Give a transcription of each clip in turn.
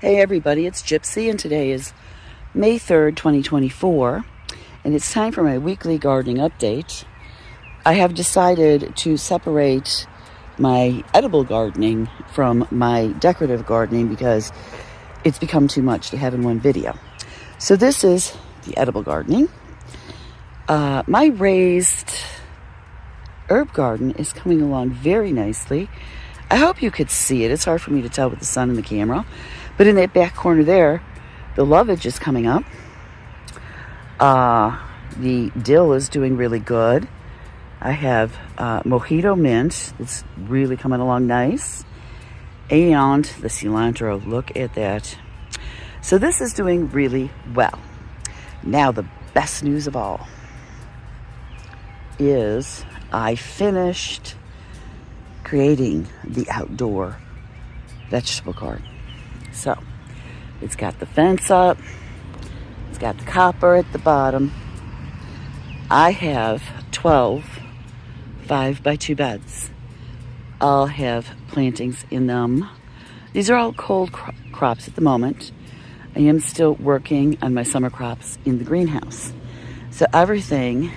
Hey everybody, it's Gypsy and today is May 3rd, 2024, and it's time for my weekly gardening update. I have decided to separate my edible gardening from my decorative gardening because it's become too much to have in one video. So this is the edible gardening. My raised herb garden is coming along very nicely. I hope you could see it. It's hard for me to tell with the sun and the camera. But in that back corner there, the lovage is coming up. The dill is doing really good. I have mojito mint. It's really coming along nice. And the cilantro, look at that. So this is doing really well. Now the best news of all is I finished creating the outdoor vegetable garden. So, it's got the fence up, it's got the copper at the bottom. I have 12 5x2 beds. All have plantings in them. These are all cold crops at the moment. I am still working on my summer crops in the greenhouse. So everything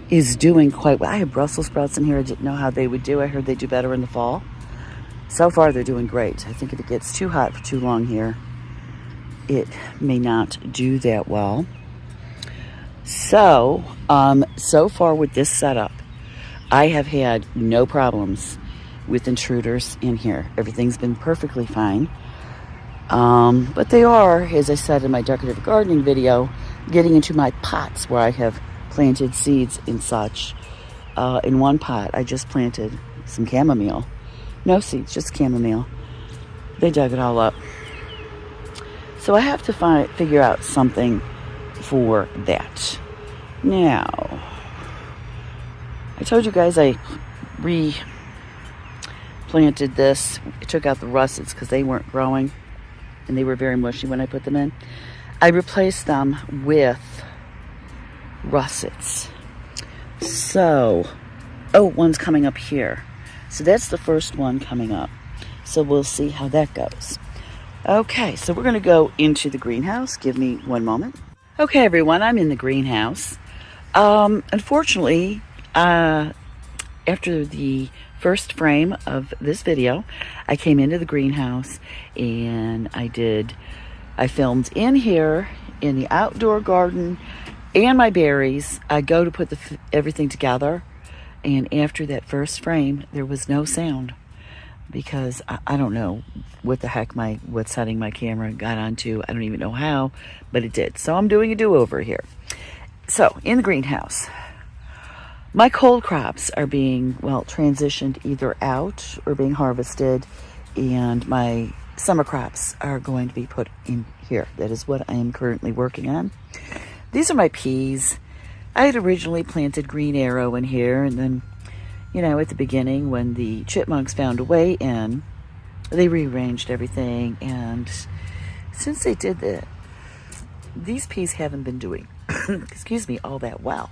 is doing quite well. I have Brussels sprouts in here. I didn't know how they would do. I heard they do better in the fall. So far, they're doing great. I think if it gets too hot for too long here, it may not do that well. So, so far with this setup, I have had no problems with intruders in here. Everything's been perfectly fine. But they are, as I said in my decorative gardening video, getting into my pots where I have planted seeds and such. In one pot, I just planted some chamomile. No seeds, just chamomile. They dug it all up. So I have to figure out something for that. Now, I told you guys I replanted this. I took out the russets because they weren't growing and they were very mushy when I put them in. I replaced them with russets. So, one's coming up here. So that's the first one coming up. So we'll see how that goes. Okay, so we're going to go into the greenhouse. Give me one moment. Okay, everyone, I'm in the greenhouse. Unfortunately, after the first frame of this video, I came into the greenhouse and I filmed in here in the outdoor garden and my berries. I go to put everything together. And after that first frame, there was no sound because I don't know what the heck what setting my camera got onto. I don't even know how, but it did. So I'm doing a do-over here. So in the greenhouse, my cold crops are being, transitioned either out or being harvested, and my summer crops are going to be put in here. That is what I am currently working on. These are my peas. I had originally planted green arrow in here, and then, at the beginning when the chipmunks found a way in, they rearranged everything, and since they did that, these peas haven't been doing, all that well.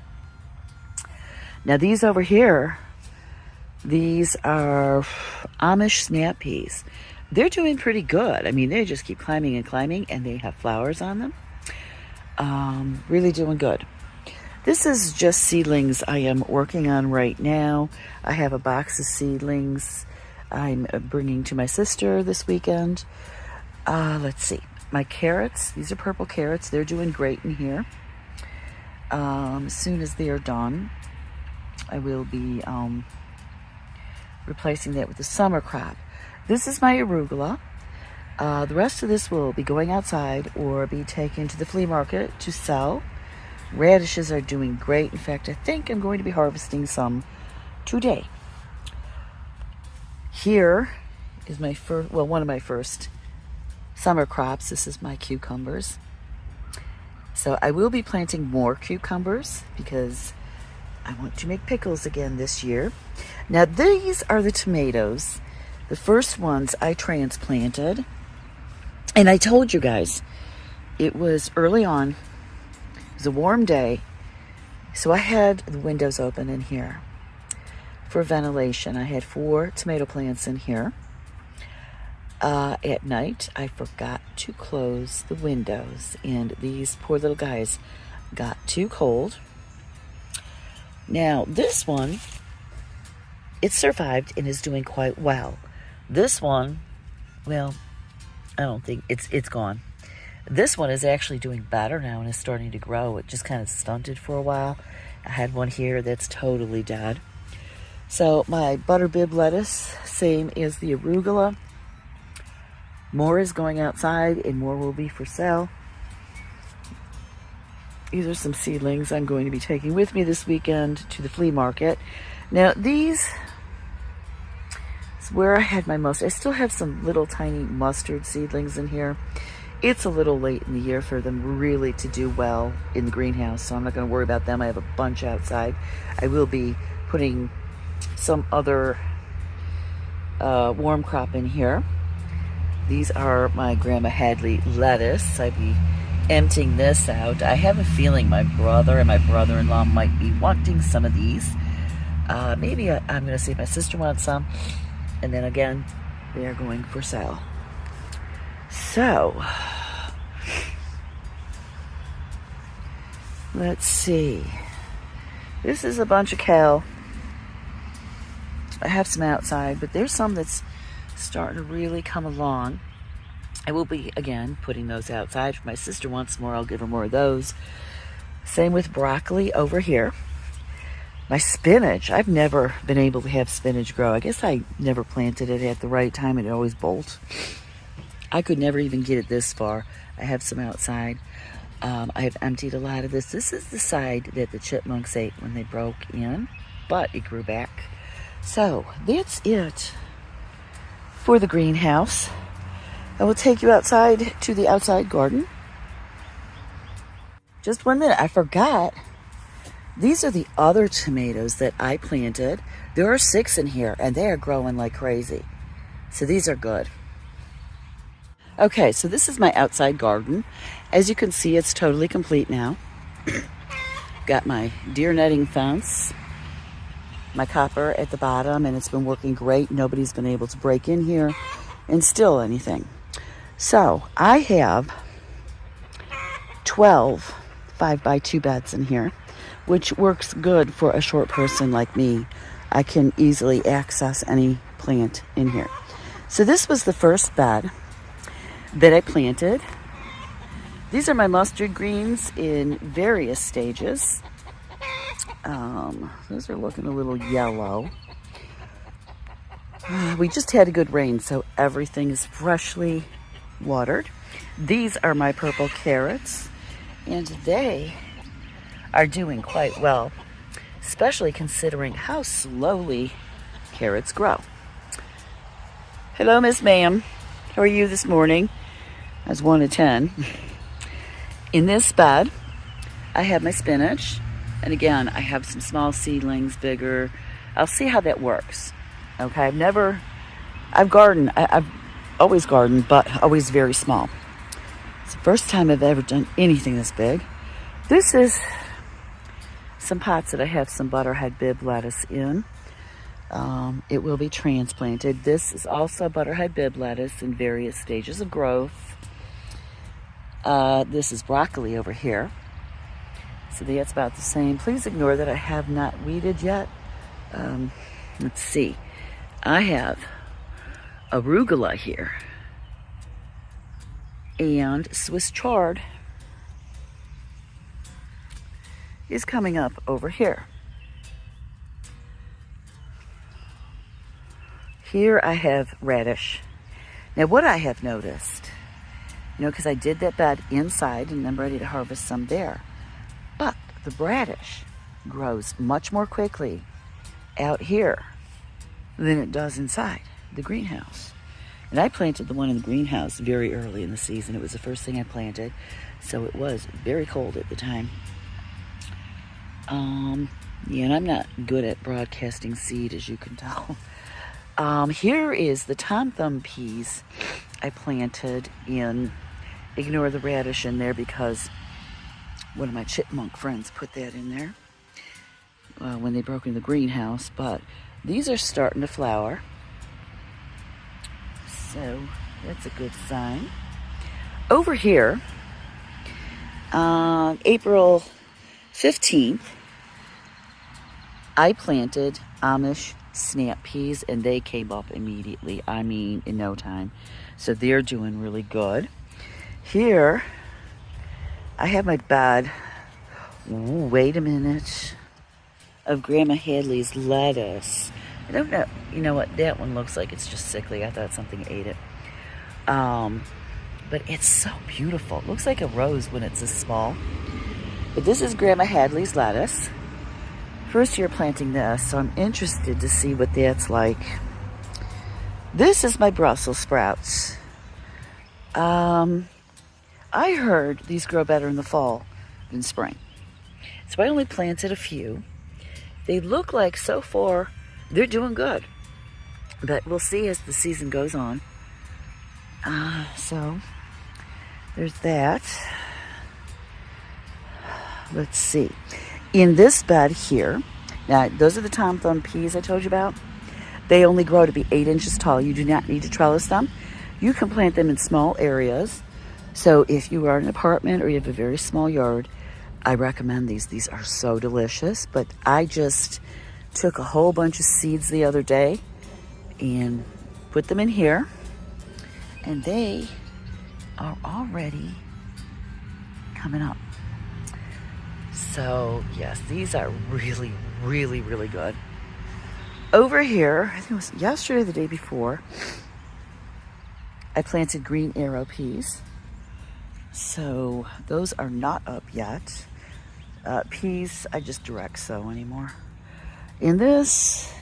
Now these over here, these are Amish snap peas. They're doing pretty good. I mean, they just keep climbing and climbing, and they have flowers on them. Really doing good. This is just seedlings I am working on right now. I have a box of seedlings I'm bringing to my sister this weekend. Let's see. My carrots, these are purple carrots. They're doing great in here. As soon as they are done, I will be replacing that with the summer crop. This is my arugula. The rest of this will be going outside or be taken to the flea market to sell. Radishes are doing great. In fact, I think I'm going to be harvesting some today. Here is my one of my first summer crops. This is my cucumbers. So I will be planting more cucumbers because I want to make pickles again this year. Now these are the tomatoes. The first ones I transplanted. And I told you guys, it was early on. It was a warm day, so I had the windows open in here for ventilation. I had 4 tomato plants in here. At night, I forgot to close the windows, and these poor little guys got too cold. Now, this one, it survived and is doing quite well. This one, well, I don't think it's gone. This one is actually doing better now and is starting to grow. It just kind of stunted for a while. I had one here that's totally dead. So my butter bib lettuce, same as the arugula. More is going outside and more will be for sale. These are some seedlings I'm going to be taking with me this weekend to the flea market. Now these is where I had my most. I still have some little tiny mustard seedlings in here. It's a little late in the year for them really to do well in the greenhouse, so I'm not going to worry about them. I have a bunch outside. I will be putting some other warm crop in here. These are my Grandma Hadley lettuce. I'd be emptying this out. I have a feeling my brother and my brother-in-law might be wanting some of these. Maybe I'm going to see if my sister wants some. And then again, they are going for sale. So, let's see. This is a bunch of kale. I have some outside, but there's some that's starting to really come along. I will be, again, putting those outside. If my sister wants more, I'll give her more of those. Same with broccoli over here. My spinach, I've never been able to have spinach grow. I guess I never planted it at the right time and it always bolts. I could never even get it this far. I have some outside. I have emptied a lot of this. This is the side that the chipmunks ate when they broke in, but it grew back. So that's it for the greenhouse. I will take you outside to the outside garden. Just 1 minute, I forgot. These are the other tomatoes that I planted. There are 6 in here and they are growing like crazy. So these are good. Okay, so this is my outside garden. As you can see, it's totally complete now. Got my deer netting fence, my copper at the bottom, and it's been working great. Nobody's been able to break in here and steal anything. So I have 12 5x2 beds in here, which works good for a short person like me. I can easily access any plant in here. So this was the first bed that I planted. These are my mustard greens in various stages. Those are looking a little yellow. We just had a good rain, so everything is freshly watered. These are my purple carrots, and they are doing quite well, especially considering how slowly carrots grow. Hello, Miss Ma'am. How are you this morning? I was 1 to 10. In this bed, I have my spinach. And again, I have some small seedlings, bigger. I'll see how that works. Okay, I've gardened. I've always gardened, but always very small. It's the first time I've ever done anything this big. This is some pots that I have some butterhead bib lettuce in. It will be transplanted. This is also butterhead bib lettuce in various stages of growth. This is broccoli over here. So that's about the same. Please ignore that I have not weeded yet. Let's see. I have arugula here. And Swiss chard is coming up over here. Here I have radish. Now what I have noticed, because I did that bed inside and I'm ready to harvest some there. But the radish grows much more quickly out here than it does inside the greenhouse. And I planted the one in the greenhouse very early in the season. It was the first thing I planted, so it was very cold at the time. Yeah, and I'm not good at broadcasting seed, as you can tell. Here is the tom thumb peas I planted in. Ignore the radish in there because one of my chipmunk friends put that in there when they broke in the greenhouse. But these are starting to flower. So That's a good sign. Over here, on April 15th, I planted Amish snap peas and they came up immediately. I mean, in no time. So they're doing really good. Here, I have my bed. Ooh, wait a minute. Of Grandma Hadley's lettuce. I don't know. You know what? That one looks like it's just sickly. I thought something ate it. But it's so beautiful. It looks like a rose when it's this small. But this is Grandma Hadley's lettuce. First year planting this, so I'm interested to see what that's like. This is my Brussels sprouts. I heard these grow better in the fall than spring. So I only planted a few. They look like so far they're doing good. But we'll see as the season goes on. So there's that. Let's see. In this bed here, now those are the Tom Thumb peas I told you about. They only grow to be 8 inches tall. You do not need to trellis them. You can plant them in small areas. So if you are in an apartment or you have a very small yard, I recommend these. These are so delicious. But I just took a whole bunch of seeds the other day and put them in here. And they are already coming up. So yes, these are really, really, really good. Over here, I think it was yesterday or the day before, I planted green arrow peas. So those are not up yet. Peas, I just direct sow anymore. And this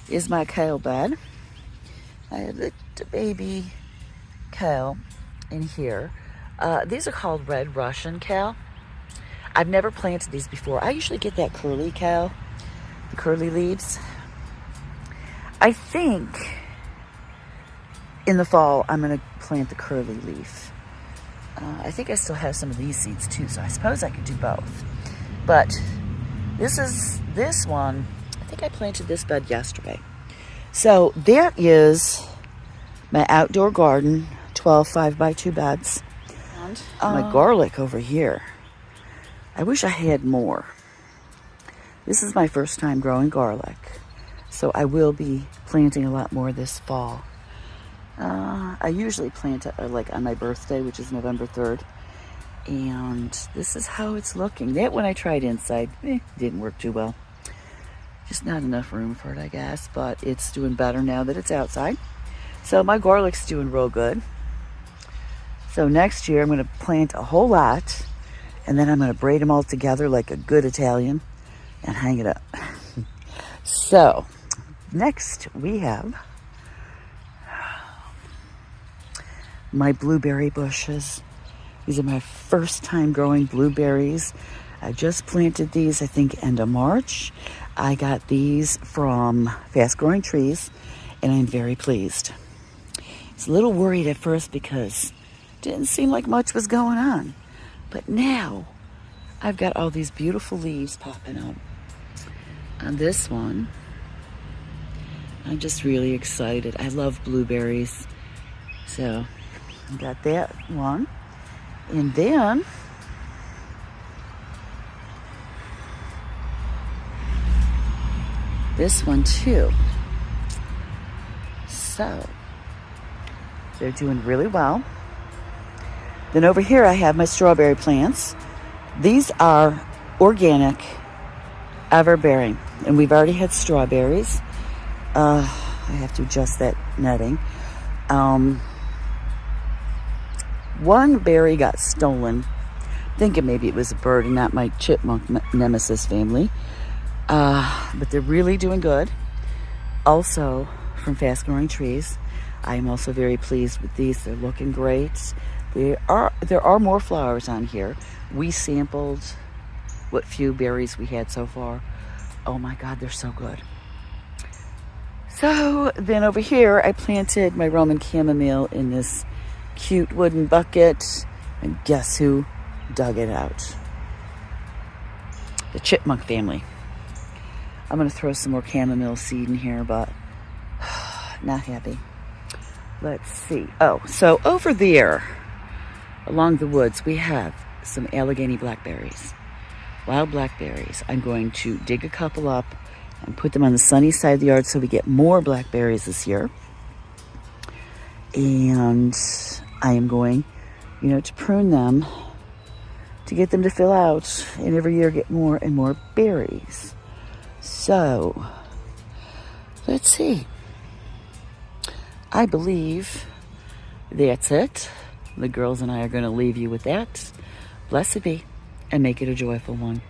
is my kale bed. I have the baby kale in here. These are called red Russian kale. I've never planted these before. I usually get that curly kale, the curly leaves. I think in the fall I'm going to plant the curly leaf. I think I still have some of these seeds too, so I suppose I could do both. But this one, I think I planted this bed yesterday. So that is my outdoor garden, 12 5x2 beds. And my garlic over here. I wish I had more. This is my first time growing garlic, so I will be planting a lot more this fall. I usually plant it like on my birthday, which is November 3rd, and this is how it's looking. That one I tried inside, didn't work too well. Just not enough room for it, I guess, but it's doing better now that it's outside. So my garlic's doing real good. So next year I'm going to plant a whole lot, and then I'm going to braid them all together like a good Italian and hang it up. So next we have my blueberry bushes. These are my first time growing blueberries. I just planted these, I think, end of March. I got these from Fast Growing Trees, and I'm very pleased. I was a little worried at first because it didn't seem like much was going on. But now I've got all these beautiful leaves popping up. On this one, I'm just really excited. I love blueberries. So I got that one. And then this one too. So they're doing really well. Then over here I have my strawberry plants. These are organic, ever-bearing, and we've already had strawberries. I have to adjust that netting. One berry got stolen. Thinking maybe it was a bird and not my chipmunk nemesis family. But they're really doing good. Also, from Fast Growing Trees, I am also very pleased with these. They're looking great. There are more flowers on here. We sampled what few berries we had so far. Oh my God, they're so good. So then over here, I planted my Roman chamomile in this cute wooden bucket. And guess who dug it out? The chipmunk family. I'm going to throw some more chamomile seed in here, but not happy. let's see. Oh, so over there along the woods, we have some Allegheny blackberries, wild blackberries. I'm going to dig a couple up and put them on the sunny side of the yard so we get more blackberries this year. And I am going, to prune them to get them to fill out and every year get more and more berries. So, let's see. I believe that's it. The girls and I are going to leave you with that. Blessed be, and make it a joyful one.